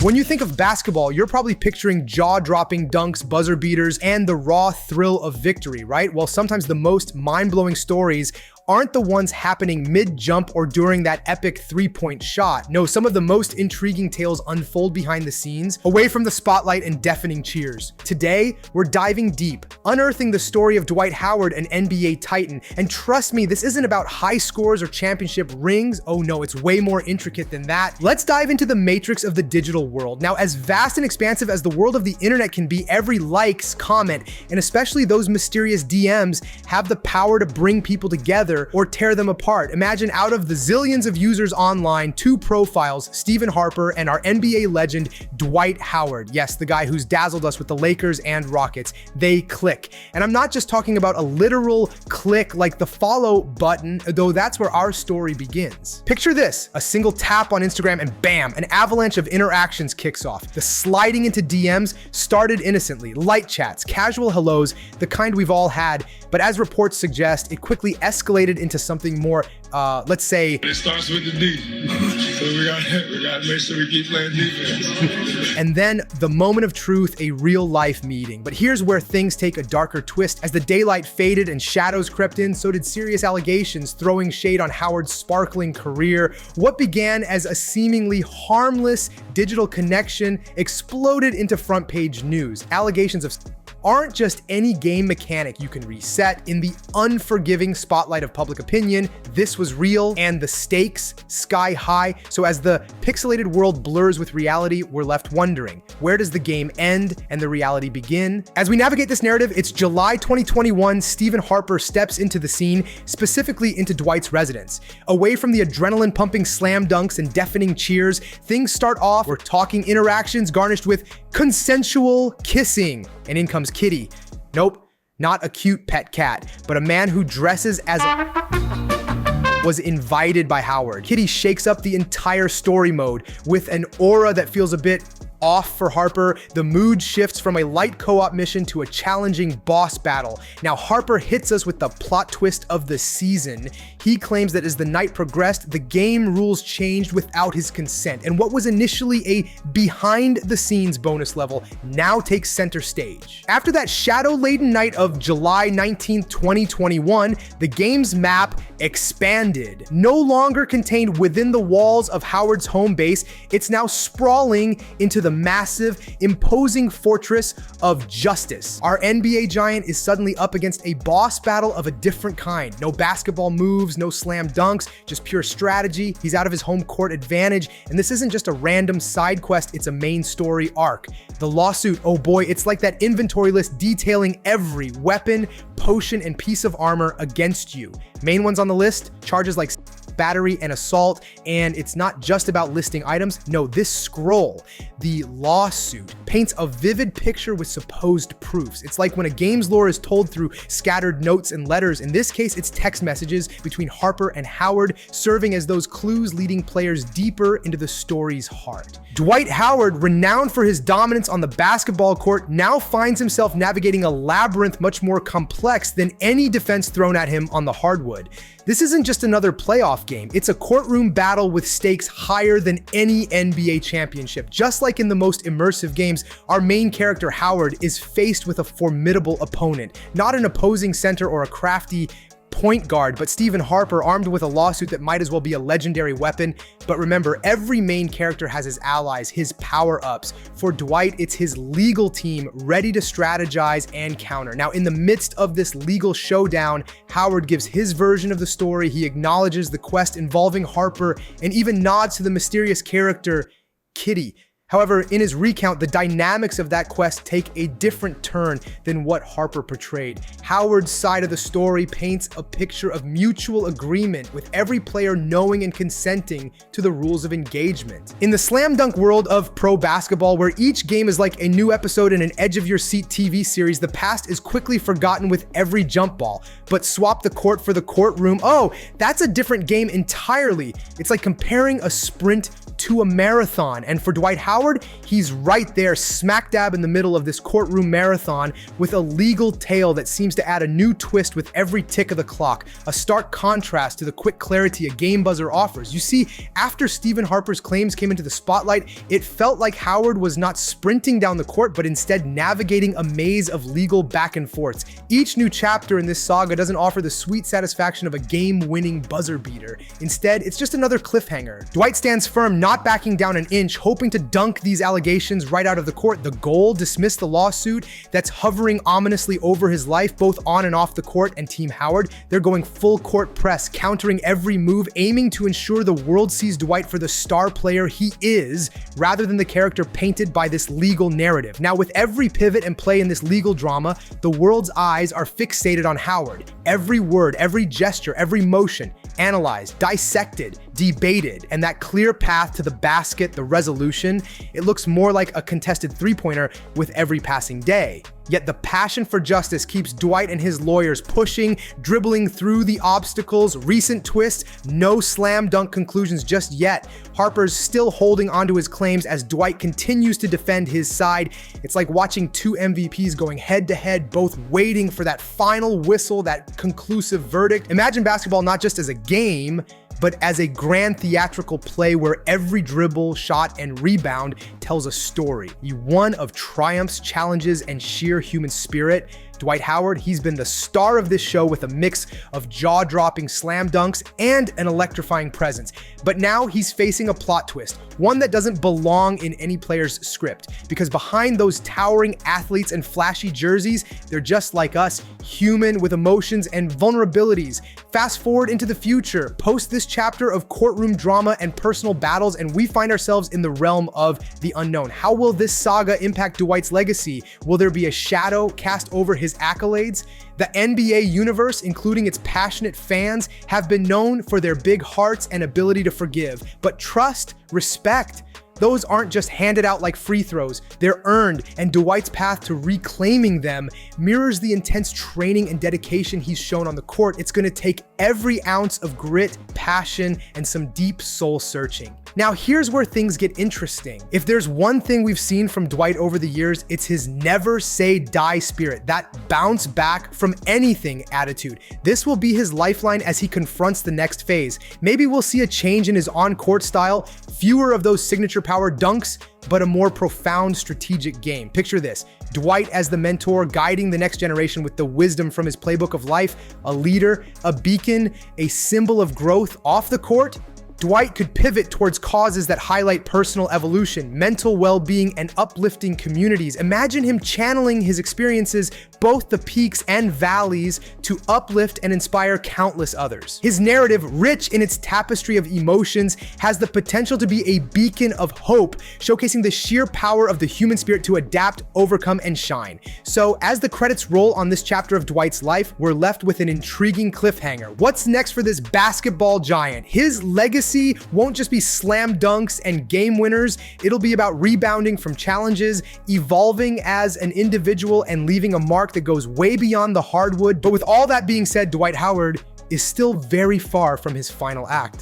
When you think of basketball, you're probably picturing jaw-dropping dunks, buzzer beaters, and the raw thrill of victory, right? Well, sometimes the most mind-blowing stories aren't the ones happening mid-jump or during that epic three-point shot. No, some of the most intriguing tales unfold behind the scenes, away from the spotlight and deafening cheers. Today, we're diving deep, unearthing the story of Dwight Howard, an NBA Titan. And trust me, this isn't about high scores or championship rings. Oh no, it's way more intricate than that. Let's dive into the matrix of the digital world. Now, as vast and expansive as the world of the internet can be, every likes, comment, and especially those mysterious DMs have the power to bring people together or tear them apart. Imagine out of the zillions of users online, two profiles, Stephen Harper and our NBA legend, Dwight Howard. Yes, the guy who's dazzled us with the Lakers and Rockets. They click. And I'm not just talking about a literal click like the follow button, though that's where our story begins. Picture this, a single tap on Instagram and bam, an avalanche of interactions kicks off. The sliding into DMs started innocently, light chats, casual hellos, the kind we've all had, but as reports suggest, it quickly escalated into something more, let's say... It starts with the D, so we gotta make sure we keep playing defense. And then the moment of truth, a real life meeting. But here's where things take a darker twist. As the daylight faded and shadows crept in, so did serious allegations throwing shade on Howard's sparkling career. What began as a seemingly harmless digital connection exploded into front page news. Allegations of aren't just any game mechanic you can reset. In the unforgiving spotlight of public opinion, this was real and the stakes sky high. So as the pixelated world blurs with reality, we're left wondering, where does the game end and the reality begin? As we navigate this narrative, it's July 2021, Stephen Harper steps into the scene, specifically into Dwight's residence. Away from the adrenaline pumping slam dunks and deafening cheers, things start off, we're talking interactions garnished with consensual kissing. And in comes Kitty. Nope, not a cute pet cat, but a man who dresses as was invited by Howard. Kitty shakes up the entire story mode with an aura that feels a bit off for Harper. The mood shifts from a light co-op mission to a challenging boss battle. Now Harper hits us with the plot twist of the season. He claims that as the night progressed, the game rules changed without his consent, and what was initially a behind the scenes bonus level now takes center stage. After that shadow-laden night of July 19th, 2021, the game's map expanded. No longer contained within the walls of Howard's home base, it's now sprawling into the massive, imposing fortress of justice. Our NBA giant is suddenly up against a boss battle of a different kind. No basketball moves, no slam dunks, just pure strategy. He's out of his home court advantage, and this isn't just a random side quest, it's a main story arc. The lawsuit, oh boy, it's like that inventory list detailing every weapon, potion, and piece of armor against you. Main ones on the list, charges like battery and assault, and it's not just about listing items. No, this scroll, the lawsuit, paints a vivid picture with supposed proofs. It's like when a game's lore is told through scattered notes and letters. In this case, it's text messages between Harper and Howard, serving as those clues leading players deeper into the story's heart. Dwight Howard, renowned for his dominance on the basketball court, now finds himself navigating a labyrinth much more complex than any defense thrown at him on the hardwood. This isn't just another playoff game, it's a courtroom battle with stakes higher than any NBA championship. Just like in the most immersive games, our main character Howard is faced with a formidable opponent, not an opposing center or a crafty point guard, but Stephen Harper, armed with a lawsuit that might as well be a legendary weapon. But remember, every main character has his allies, his power-ups. For Dwight, it's his legal team ready to strategize and counter. Now, in the midst of this legal showdown, Howard gives his version of the story. He acknowledges the quest involving Harper and even nods to the mysterious character, Kitty. However, in his recount, the dynamics of that quest take a different turn than what Harper portrayed. Howard's side of the story paints a picture of mutual agreement, with every player knowing and consenting to the rules of engagement. In the slam dunk world of pro basketball, where each game is like a new episode in an edge-of-your-seat TV series, the past is quickly forgotten with every jump ball. But swap the court for the courtroom, oh, that's a different game entirely. It's like comparing a sprint to a marathon. And for Dwight Howard, Howard, he's right there smack dab in the middle of this courtroom marathon with a legal tale that seems to add a new twist with every tick of the clock, a stark contrast to the quick clarity a game buzzer offers. You see, after Stephen Harper's claims came into the spotlight, it felt like Howard was not sprinting down the court, but instead navigating a maze of legal back and forths. Each new chapter in this saga doesn't offer the sweet satisfaction of a game-winning buzzer beater. Instead, it's just another cliffhanger. Dwight stands firm, not backing down an inch, hoping to dunk these allegations right out of the court. The goal, dismiss the lawsuit that's hovering ominously over his life, both on and off the court. And Team Howard, they're going full court press, countering every move, aiming to ensure the world sees Dwight for the star player he is, rather than the character painted by this legal narrative. Now, with every pivot and play in this legal drama, the world's eyes are fixated on Howard. Every word, every gesture, every motion, analyzed, dissected, debated, and that clear path to the basket, the resolution, it looks more like a contested three-pointer with every passing day. Yet the passion for justice keeps Dwight and his lawyers pushing, dribbling through the obstacles. Recent twist, no slam dunk conclusions just yet. Harper's still holding onto his claims as Dwight continues to defend his side. It's like watching two MVPs going head to head, both waiting for that final whistle, that conclusive verdict. Imagine basketball not just as a game, but as a grand theatrical play where every dribble, shot, and rebound tells a story. One of triumphs, challenges, and sheer human spirit. Dwight Howard, he's been the star of this show with a mix of jaw-dropping slam dunks and an electrifying presence. But now he's facing a plot twist, one that doesn't belong in any player's script, because behind those towering athletes and flashy jerseys, they're just like us, human with emotions and vulnerabilities. Fast forward into the future, post this chapter of courtroom drama and personal battles, and we find ourselves in the realm of the unknown. How will this saga impact Dwight's legacy? Will there be a shadow cast over his accolades? The NBA universe, including its passionate fans, have been known for their big hearts and ability to forgive. But trust, respect, those aren't just handed out like free throws, they're earned, and Dwight's path to reclaiming them mirrors the intense training and dedication he's shown on the court. It's gonna take every ounce of grit, passion, and some deep soul searching. Now, here's where things get interesting. If there's one thing we've seen from Dwight over the years, it's his never say die spirit, that bounce back from anything attitude. This will be his lifeline as he confronts the next phase. Maybe we'll see a change in his on-court style, fewer of those signature power dunks, but a more profound strategic game. Picture this, Dwight as the mentor, guiding the next generation with the wisdom from his playbook of life, a leader, a beacon, a symbol of growth off the court. Dwight could pivot towards causes that highlight personal evolution, mental well-being, and uplifting communities. Imagine him channeling his experiences, both the peaks and valleys, to uplift and inspire countless others. His narrative, rich in its tapestry of emotions, has the potential to be a beacon of hope, showcasing the sheer power of the human spirit to adapt, overcome, and shine. So, as the credits roll on this chapter of Dwight's life, we're left with an intriguing cliffhanger. What's next for this basketball giant? His legacy won't just be slam dunks and game winners. It'll be about rebounding from challenges, evolving as an individual, and leaving a mark that goes way beyond the hardwood. But with all that being said, Dwight Howard is still very far from his final act.